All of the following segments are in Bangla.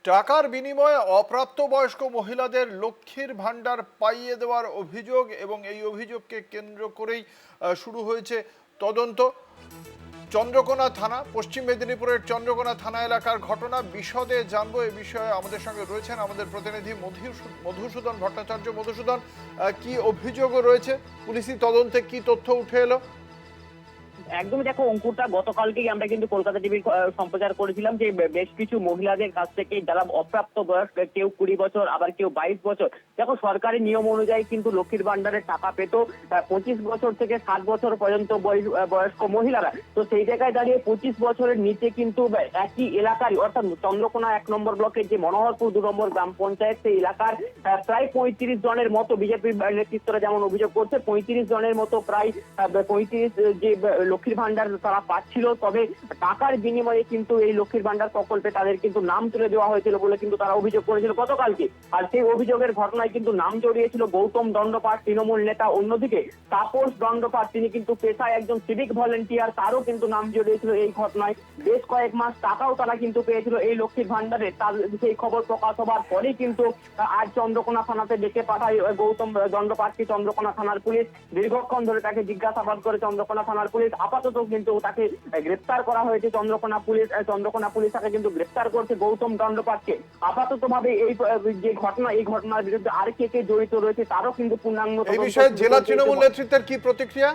টাকার বিনিময়ে অপ্রাপ্তবয়স্ক মহিলাদের লক্ষ্মীর ভাণ্ডার পাইয়ে দেওয়ার অভিযোগ এবং এই অভিযোগকে কেন্দ্র করেই শুরু হয়েছে তদন্ত। চন্দ্রকোনা থানা, পশ্চিম মেদিনীপুরের চন্দ্রকোনা থানা এলাকার ঘটনা। বিশদে জানবো এ বিষয়ে আমাদের সঙ্গে রয়েছেন আমাদের প্রতিনিধি মধুসূদন ভট্টাচার্য। মধুসূদন, কি অভিযোগও রয়েছে, পুলিশি তদন্তে কি তথ্য উঠে এলো? একদমই দেখো অঙ্কুরটা, গতকালকেই আমরা কিন্তু কলকাতা টিভি সম্প্রচার করেছিলাম যে বেশ কিছু মহিলাদের কাছ থেকে যারা অপ্রাপ্ত বয়স, কেউ 20 বছর আবার কেউ 22 বছর, দেখো সরকারি নিয়ম অনুযায়ী কিন্তু লক্ষ্মীর ভান্ডারের টাকা পেত 25 বছর থেকে 60 বছর পর্যন্ত বয়স্ক মহিলারা। তো সেই জায়গায় দাঁড়িয়ে 25 বছরের নিচে কিন্তু একই এলাকারই অর্থাৎ চন্দ্রকোনা 1 নম্বর ব্লকের যে মনোহরপুর 2 নম্বর গ্রাম পঞ্চায়েত, সেই এলাকার প্রায় 35 জনের মতো, বিজেপি নেতৃত্বরা যেমন অভিযোগ করছে 35 জনের মতো, প্রায় 35 যে লক্ষ্মীর ভান্ডার তারা পাচ্ছিল। তবে টাকার বিনিময়ে কিন্তু এই লক্ষ্মীর ভান্ডার প্রকল্পে তাদের কিন্তু নাম তুলে দেওয়া হয়েছিল বলে কিন্তু তারা অভিযোগ করেছিল গতকালকে। আর সেই অভিযোগের ঘটনায় কিন্তু নাম জড়িয়েছিল গৌতম দণ্ডপাট, তৃণমূল নেতা। অন্যদিকে তাপস দণ্ডপাট, তিনি কিন্তু পেশায় একজন সিভিক ভলেন্টিয়ার, তারও কিন্তু নাম জড়িয়েছিল এই ঘটনায়। বেশ কয়েক মাস টাকাও তারা কিন্তু পেয়েছিল এই লক্ষ্মীর ভান্ডারে। তার সেই খবর প্রকাশ হবার পরেই কিন্তু আজ চন্দ্রকোনা থানাতে ডেকে পাঠায় গৌতম দণ্ডপাটকে চন্দ্রকোনা থানার পুলিশ। দীর্ঘক্ষণ ধরে তাকে জিজ্ঞাসাবাদ করে চন্দ্রকোনা থানার পুলিশ। আপাতত কিন্তু তাকে গ্রেপ্তার করা হয়েছে চন্দ্রকোনা পুলিশ তাকে কিন্তু গ্রেপ্তার করছে গৌতম দণ্ডপাটকে। আপাতত ভাবে এই যে ঘটনা, এই ঘটনার বিরুদ্ধে আর কে কে জড়িত রয়েছে তারও কিন্তু পূর্ণাঙ্গ এই বিষয়ে জেলা তৃণমূল নেতৃত্বের কি প্রতিক্রিয়া?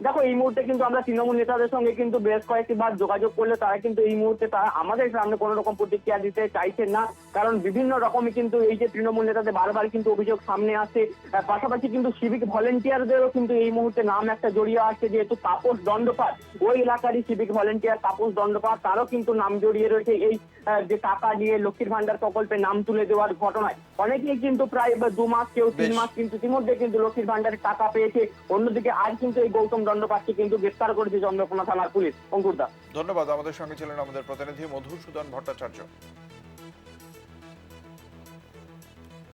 দেখো এই মুহূর্তে কিন্তু আমরা তৃণমূল নেতাদের সঙ্গে কিন্তু বেশ কয়েকটি বার যোগাযোগ করলে তারা কিন্তু এই মুহূর্তে তারা আমাদের সামনে কোনো রকম প্রতিক্রিয়া দিতে চাইছেন না। কারণ বিভিন্ন রকমই কিন্তু এই যে তৃণমূল নেতাদের বারবার কিন্তু অভিযোগ সামনে আসছে। পাশাপাশি কিন্তু সিভিক ভলেন্টিয়ারদেরও কিন্তু এই মুহূর্তে নাম একটা জড়িয়ে আসছে, যেহেতু তাপস দণ্ডপাট ওই এলাকারই সিভিক ভলেন্টিয়ার তাপস দণ্ডপাট, তারও কিন্তু নাম জড়িয়ে রয়েছে এই যে টাকা নিয়ে লক্ষ্মীর ভান্ডার প্রকল্পে নাম তুলে দেওয়ার ঘটনায়। অনেকেই কিন্তু প্রায় 2 মাস, কেউ 3 মাস কিন্তু ইতিমধ্যে কিন্তু লক্ষ্মীর ভান্ডারের টাকা পেয়েছে। অন্যদিকে আজ কিন্তু এই গৌতম দণ্ডপাটকে কিন্তু গ্রেফতার করেছে চন্দ্রকোনা থানার পুলিশ। অঙ্কুরদা, ধন্যবাদ। আমাদের সঙ্গে ছিলেন আমাদের প্রতিনিধি মধুসূদন ভট্টাচার্য।